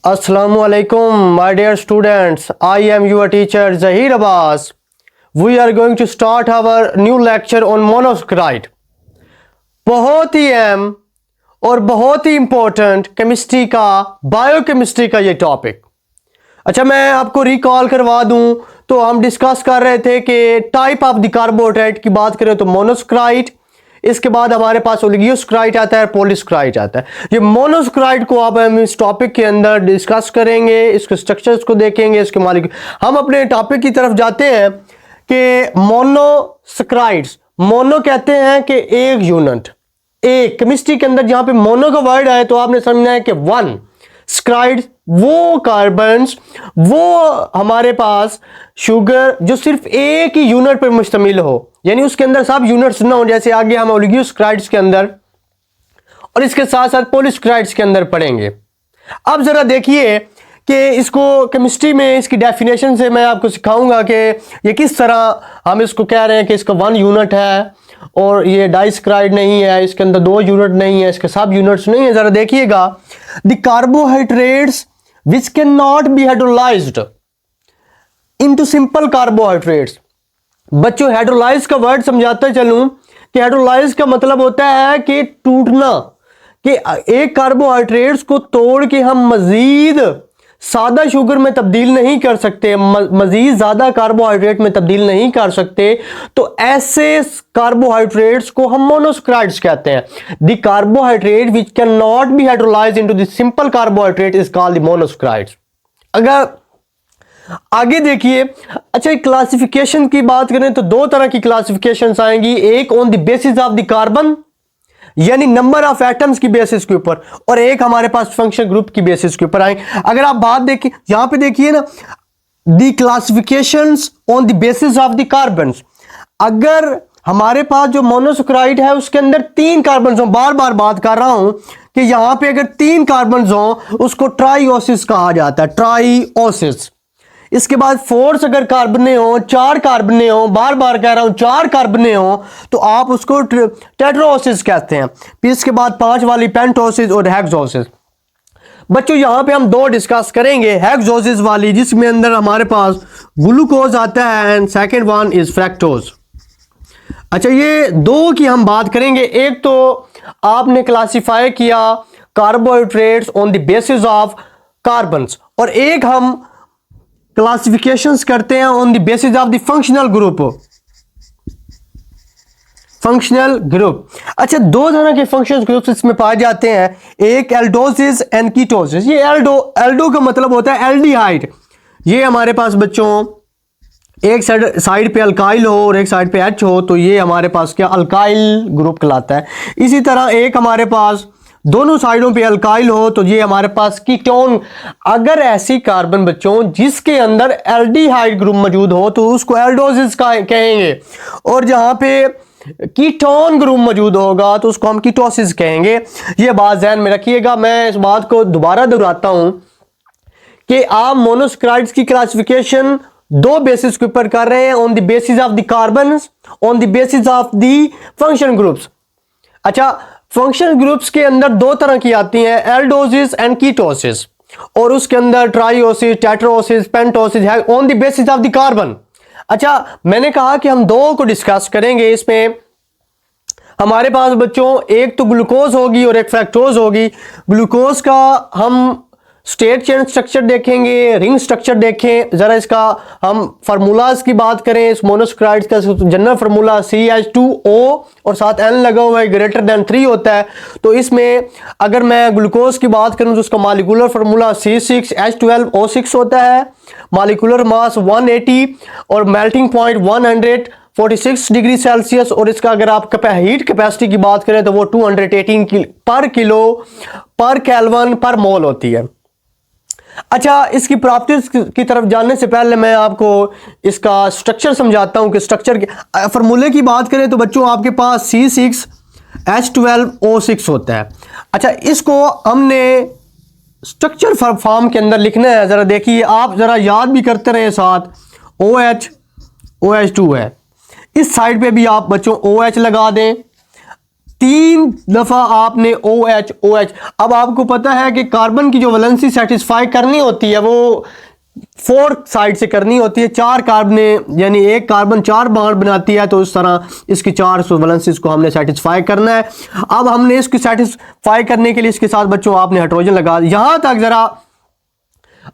Assalamualaikum, my dear students. I am your teacher Zahir Abbas. We are going to start our new lecture on monosaccharide. बहुत ही अहम और बहुत ही important chemistry का biochemistry का ये topic. अच्छा, मैं आपको रिकॉल करवा दूं तो हम डिस्कस कर रहे थे कि टाइप ऑफ द कार्बोहाइड्रेट की बात करें तो मोनोसैकेराइड, इसके बाद हमारे पास ओलिगोसैकेराइड आता है, पॉलीसैकेराइड आता है। ये मोनोसैकेराइड को अब हम इस टॉपिक के अंदर डिस्कस करेंगे, इसके स्ट्रक्चर्स को देखेंगे, इसके मालिक। हम अपने टॉपिक की तरफ जाते हैं कि मोनोसैकेराइड्स, मोनो कहते हैं कि एक यूनिट, एक केमिस्ट्री के अंदर जहां पे मोनो का वर्ड आए तो आपने समझना है कि वन सैकेराइड वो कार्बन्स, वो हमारे पास शुगर जो सिर्फ एक ही यूनिट पर मुश्तमिल हो, यानी उसके अंदर सब यूनिट्स ना हो, जैसे आगे हम ओलिगोसैकेराइड्स के अंदर और इसके साथ साथ पॉलीसैकेराइड्स के अंदर पढ़ेंगे। अब जरा देखिए कि इसको केमिस्ट्री में इसकी डेफिनेशन से मैं आपको सिखाऊंगा कि ये किस तरह हम इसको कह रहे हैं कि इसका वन यूनिट है और ये डाइसैकेराइड नहीं है, इसके अंदर दो यूनिट नहीं है, इसके सब यूनिट्स नहीं है। जरा देखिएगा, the carbohydrates which can not be hydrolysed into simple carbohydrates. बच्चों, हाइड्रोलाइज का वर्ड समझाते चलूं कि हाइड्रोलाइज का मतलब होता है कि टूटना, कि एक कार्बोहाइड्रेट्स को तोड़ के हम मजीद सादा शुगर में तब्दील नहीं कर सकते, मजीद ज्यादा कार्बोहाइड्रेट में तब्दील नहीं कर सकते, तो ऐसे कार्बोहाइड्रेट्स को हम मोनोसैकेराइड्स कहते हैं। The carbohydrate which can not be hydrolysed into the simple carbohydrate is called the monosaccharides. अगर आगे देखिए, अच्छा, क्लासिफिकेशन की बात करें तो दो तरह की क्लासिफिकेशन आएंगी, एक on the basis of the carbon यानी नंबर ऑफ एटम्स की बेसिस के ऊपर, और एक हमारे पास फंक्शन ग्रुप की बेसिस के ऊपर आएंगे। अगर आप बात देखिए, यहां पे देखिए ना, the classifications on the basis of the carbons. अगर हमारे पास जो मोनोसैकेराइड है उसके अंदर तीन कार्बन हो, बार बार बात कर रहा हूं कि यहां पे अगर तीन कार्बन हो उसको ट्राइओसिस कहा जाता है, ट्राइओसिस। इसके बाद फोर्स अगर कार्बने हो, चार कार्बने हो, बार बार कह रहा हूं चार कार्बने हो, तो आप उसको टेट्राओसिस कहते हैं। फिर इसके बाद पांच वाली पेंटोसिस और हेक्सोसिस। बच्चों, यहां पे हम दो डिस्कस करेंगे, हेक्सोसिस वाली जिसमें अंदर हमारे पास ग्लूकोज आता है and second one is fructose. अच्छा, ये दो की हम बात करेंगे। एक तो आपने क्लासिफाई किया carbohydrates on the basis of carbons, और एक हम क्लासिफिकेशंस करते हैं on the basis of the functional group, functional group. अच्छा, दो तरह के फंक्शनल ग्रुप्स इसमें पाए जाते हैं, एक एल्डोसिस एंड कीटोसिस। ये एल्डो का मतलब होता है एल्डिहाइड। ये हमारे पास बच्चों एक साइड पे अल्काइल हो और एक साइड पे एच हो, तो ये हमारे पास क्या अल्काइल ग्रुप कहलाता है। इसी तरह एक हमारे पास दोनों साइडों पे अल्काइल हो तो ये हमारे पास कीटोन। अगर ऐसी कार्बन बच्चों जिसके अंदर एल्डिहाइड ग्रुप मौजूद हो तो उसको एल्डोसिस कहेंगे, और जहां पे कीटोन ग्रुप मौजूद होगा तो उसको हम कीटोसिस कहेंगे। ये बात ध्यान में रखिएगा। मैं इस बात को दोबारा दोहराता हूं कि आप मोनोसैकेराइड्स की क्लासिफिकेशन दो बेसिस के ऊपर कर रहे हैं, on the basis of the carbon, on the basis of the function groups. अच्छा, फंक्शनल ग्रुप्स के अंदर दो तरह की आती हैं, एल्डोसिस एंड कीटोसिस, और उसके अंदर ट्राइओसिस, टेट्राओसिस, पेंटोसिस है on the basis of the carbon. अच्छा, मैंने कहा कि हम दो को डिस्कस करेंगे। इसमें हमारे पास बच्चों एक तो ग्लूकोज होगी और एक फ्रैक्टोज होगी। ग्लूकोज का हम स्टेट चेन स्ट्रक्चर देखेंगे, रिंग स्ट्रक्चर देखें। जरा इसका हम फार्मूलाज की बात करें, इस मोनोसैकेराइड्स का जनरल फार्मूला CH2O और साथ N लगा हुआ है, ग्रेटर देन 3 होता है। तो इसमें अगर मैं ग्लूकोज की बात करूं तो उसका मॉलिक्यूलर फार्मूला C6H12O6 होता है, मॉलिक्यूलर मास 180 और मेल्टिंग पॉइंट 146 डिग्री सेल्सियस, और इसका अगर आप हीट कैपेसिटी की बात करें तो वो 218 पर किलो पर केल्विन पर मोल होती है। अच्छा, इसकी प्रॉपर्टीज की तरफ जाने से पहले मैं आपको इसका स्ट्रक्चर समझाता हूं कि स्ट्रक्चर के फॉर्मूले की बात करें तो बच्चों आपके पास C6H12O6 होता है। अच्छा, इसको हमने स्ट्रक्चर फॉर्म के अंदर लिखना है। जरा देखिए, आप जरा याद भी करते रहे साथ, OH OH2 है, इस साइड पे भी आप बच्चों OH लगा दें, 3 दफा आपने OH OH। अब आपको पता है कि कार्बन की जो वैलेंसी सेटिस्फाई करनी होती है वो 4 साइड से करनी होती है। 4 कार्बन यानी एक कार्बन 4 बॉन्ड बनाती है, तो इस तरह इसकी 4 वैलेंसीज को हमने सेटिस्फाई करना है। अब हमने इसकी सेटिस्फाई करने के लिए इसके साथ बच्चों आपने हाइड्रोजन लगा, यहां तक जरा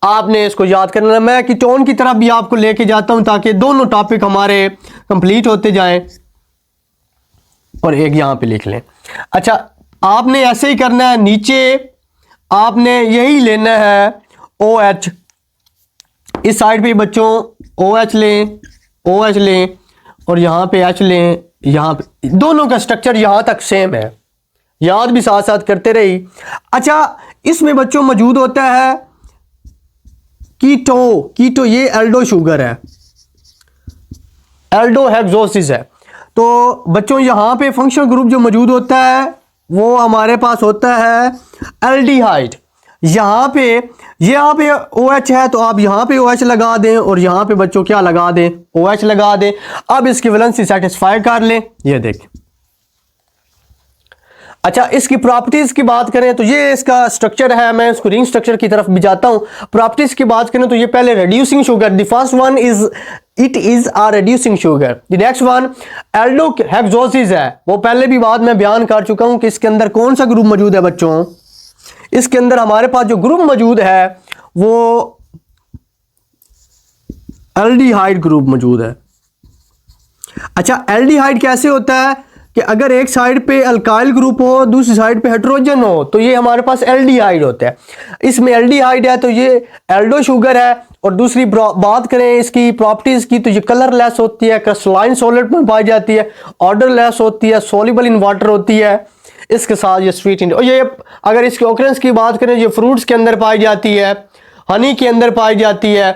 आपने इसको याद करना है। मैं कीटोन की तरफ भी आपको लेके जाता हूं ताकि दोनों टॉपिक हमारे कंप्लीट होते जाएं। और एक यहां पे लिख लें। अच्छा, आपने ऐसे ही करना है, नीचे आपने यही लेना है OH, इस साइड पे बच्चों OH लें, OH लें और यहां पे H लें। यहां पे दोनों का स्ट्रक्चर यहां तक सेम है, याद भी साथ साथ करते रही। अच्छा, इसमें बच्चों मौजूद होता है कीटो ये एल्डो शुगर है, एल्डो हेक्सोसिस है। तो बच्चों यहां पे फंक्शनल ग्रुप जो मौजूद होता है वो हमारे पास होता है एल्डिहाइड। यहां पे OH है, तो आप यहां पे OH लगा दें और यहां पे बच्चों क्या लगा दें, OH लगा दें। अब इसकी वैलेंसी सेटिस्फाई कर लें, ये देखें। अच्छा, इसकी प्रॉपर्टीज की बात करें तो ये इसका स्ट्रक्चर है। मैं इसको रिंग स्ट्रक्चर की तरफ भी जाता हूं। प्रॉपर्टीज की बात करें तो ये पहले reducing sugar, the first one is it is a reducing sugar. The next one aldohexoses है, वो पहले भी बात मैं बयान कर चुका हूं कि इसके अंदर कौन सा ग्रुप मौजूद है बच्चों। इसके अंदर हमारे पास जो ग्रुप मौजूद है वो एल्डिहाइड ग्रुप मौजूद है। अच्छा, एल्डिहाइड कैसे होता है कि अगर एक साइड पे अल्काइल ग्रुप हो, दूसरी साइड पे हाइड्रोजन हो, तो ये हमारे पास एल्डिहाइड होता है। इसमें एल्डिहाइड है तो ये एल्डो शुगर है। और दूसरी बात करें इसकी प्रॉपर्टीज की तो ये कलरलेस होती है, क्रिस्टलाइन सॉलिड में पाई जाती है, ऑर्डरलेस होती है, सोल्यूबल इन वाटर होती है। इसके साथ ये स्वीट और ये अगर इसके ऑकरेंस की बात करें, ये फ्रूट्स के अंदर पाई जाती है, हनी के अंदर पाई जाती है।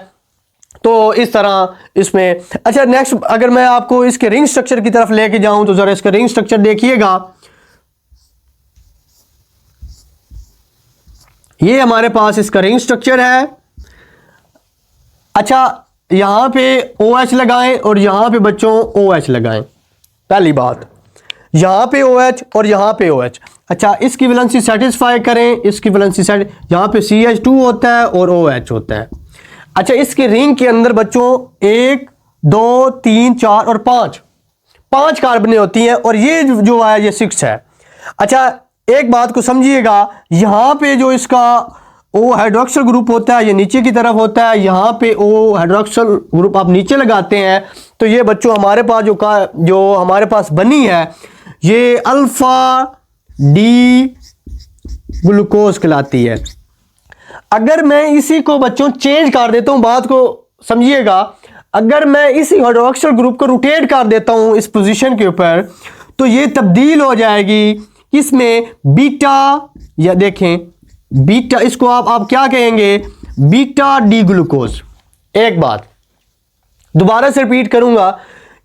तो इस तरह इसमें। अच्छा, नेक्स्ट अगर मैं आपको इसके रिंग स्ट्रक्चर की तरफ लेके जाऊं तो जरा इसका रिंग स्ट्रक्चर देखिएगा। ये हमारे पास इसका रिंग स्ट्रक्चर है। अच्छा, यहां पे OH लगाएं और यहां पे बच्चों OH लगाएं। पहली बात, यहां पे OH और यहां पे OH। अच्छा, इसकी वैलेंसी सेटिस्फाई करें, इसकी वैलेंसी यहां पे CH2 होता है और OH होता है। अच्छा, इसके रिंग के अंदर बच्चों 1 2 3 4 और 5 कार्बनें होती हैं और ये जो है ये 6 है। अच्छा, एक बात को समझिएगा, यहां पे जो इसका O हाइड्रोक्सिल ग्रुप होता है ये नीचे की तरफ होता है। यहां पे O हाइड्रोक्सिल ग्रुप आप नीचे लगाते हैं तो ये बच्चों हमारे पास जो हमारे पास बनी है ये अल्फा डी ग्लूकोज कहलाती है। अगर मैं इसी को बच्चों चेंज कर देता हूं, बात को समझिएगा, अगर मैं इसी हाइड्रोक्सिल ग्रुप को रोटेट कर देता हूं इस पोजीशन के ऊपर तो ये तब्दील हो जाएगी किसमें, बीटा, या देखें बीटा, इसको आप क्या कहेंगे, बीटा डी ग्लूकोज। एक बात दोबारा से रिपीट करूंगा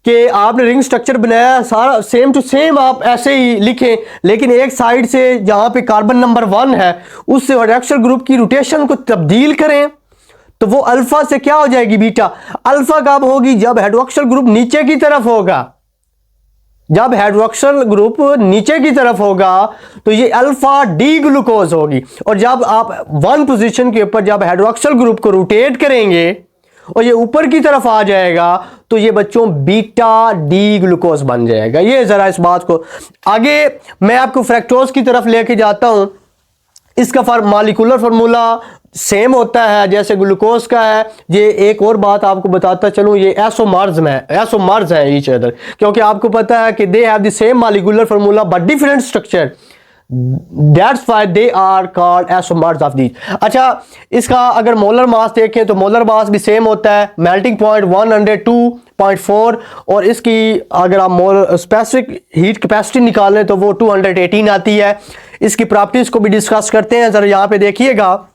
कि आपने रिंग स्ट्रक्चर बनाया सारा सेम टू सेम आप ऐसे ही लिखें, लेकिन एक साइड से जहां पे कार्बन नंबर 1 है उससे हाइड्रोक्सिल ग्रुप की रोटेशन को तब्दील करें तो वो अल्फा से क्या हो जाएगी, बीटा। अल्फा कब होगी, जब हाइड्रोक्सिल ग्रुप नीचे की तरफ होगा। जब हाइड्रोक्सिल ग्रुप नीचे की तरफ होगा तो ये अल्फा डी ग्लूकोज होगी। और जब आप 1 पोजीशन के ऊपर जब हाइड्रोक्सिल ग्रुप को रोटेट करेंगे और ये ऊपर की तरफ आ जाएगा तो ये बच्चों बीटा डी ग्लूकोज बन जाएगा। ये जरा इस बात को आगे मैं आपको फ्रैक्टोज की तरफ लेके जाता हूं। इसका मॉलिक्यूलर फार्मूला सेम होता है जैसे ग्लूकोज का है। ये एक और बात आपको बताता चलूं, ये एसोमर्स है ईच अदर, क्योंकि आपको पता है कि they have the same molecular formula but different structure, that's why they are called isomers of these. अच्छा, इसका अगर मोलर मास देखें तो मोलर मास भी सेम होता है, मेल्टिंग पॉइंट 102.4 और इसकी अगर आप स्पेसिफिक हीट कैपेसिटी निकालें तो वो 218 आती है। इसकी प्रॉपर्टीज को भी डिस्कस करते हैं। जरा यहाँ पे देखिएगा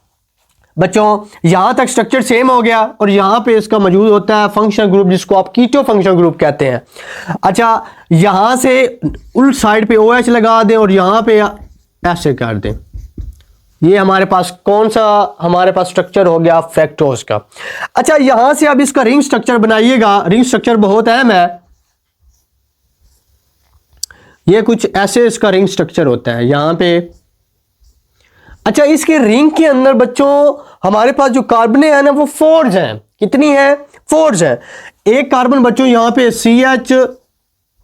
बच्चों, यहां तक स्ट्रक्चर सेम हो गया और यहां पे इसका मौजूद होता है फंक्शनल ग्रुप जिसको आप कीटो फंक्शनल ग्रुप कहते हैं। अच्छा, यहां से उल्ट साइड पे OH लगा दें और यहां पे ऐसे कर दें। ये हमारे पास कौन सा हमारे पास स्ट्रक्चर हो गया, फ्रैक्टोज का। अच्छा, यहां से अब इसका रिंग स्ट्रक्चर बनाइएगा। रिंग स्ट्रक्चर बहुत अहम है। ये कुछ ऐसे इसका रिंग स्ट्रक्चर होता है यहाँ पे। अच्छा, इसके रिंग के अंदर बच्चों हमारे पास जो कार्बन है ना वो फोर्स हैं। कितनी है? फोर्स है। एक कार्बन बच्चों यहाँ पे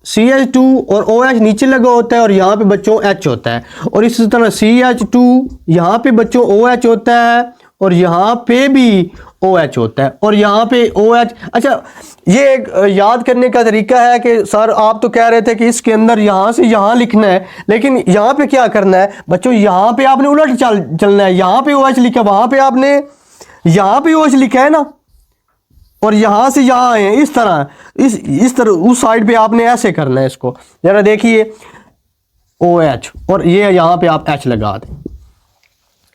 CH2 और OH नीचे लगा होता है और यहाँ पे बच्चों H होता है, और इसी तरह CH2 यहाँ पे बच्चों OH होता है और यहाँ पे भी OH होता है और यहाँ पे OH। अच्छा, ये एक याद करने का तरीका है कि सर आप तो कह रहे थे कि इसके अंदर यहाँ से यहाँ लिखना है, लेकिन यहाँ पे क्या करना है बच्चों, यहाँ पे आपने उलट चलना है। यहाँ पे OH लिखा, वहाँ पे आपने यहाँ पे OH लिखा है ना, और यहां से यहां आए इस तरह उस साइड पे आपने ऐसे करना है इसको। जरा देखिए OH और ये यहां पे आप H लगा दें।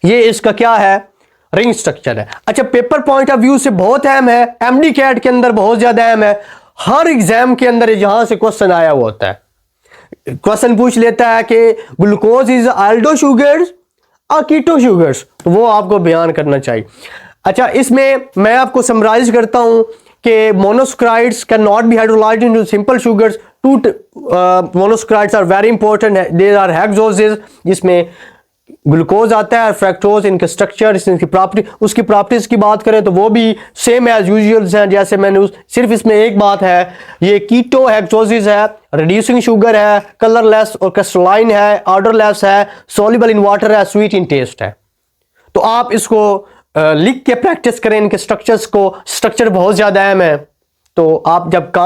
ये इसका क्या है? रिंग स्ट्रक्चर है। अच्छा, पेपर पॉइंट ऑफ व्यू से बहुत अहम है, MD कैट के अंदर बहुत ज्यादा अहम है। हर एग्जाम के अंदर यहां से क्वेश्चन आया हुआ होता है। क्वेश्चन पूछ लेता है कि ग्लूकोज इज आल्डो शुगर्स और कीटो शुगर्स, तो वो आपको बयान करना चाहिए। अच्छा, इसमें मैं आपको समराइज करता हूं कि monosaccharides can not be hydrolysed into simple sugars. Two monosaccharides are very important, there are hexoses, जिसमें ग्लूकोज आता है और फ्रैक्टोज। इनके स्ट्रक्चर, इनकी प्रॉपर्टी, उसकी प्रॉपर्टीज की बात करें तो वो भी सेम एज यूजुअल हैं जैसे मैंने सिर्फ इसमें एक बात है, ये कीटो हेक्सोजेस है, रिड्यूसिंग शुगर है, कलरलेस और क्रिस्टलाइन है, ऑर्डरलेस है, सॉल्युबल इन वाटर है, स्वीट इन टेस्ट है। तो आप इसको लिख के प्रैक्टिस करें इनके स्ट्रक्चर्स को। स्ट्रक्चर बहुत ज्यादा अहम है, तो आप जब काम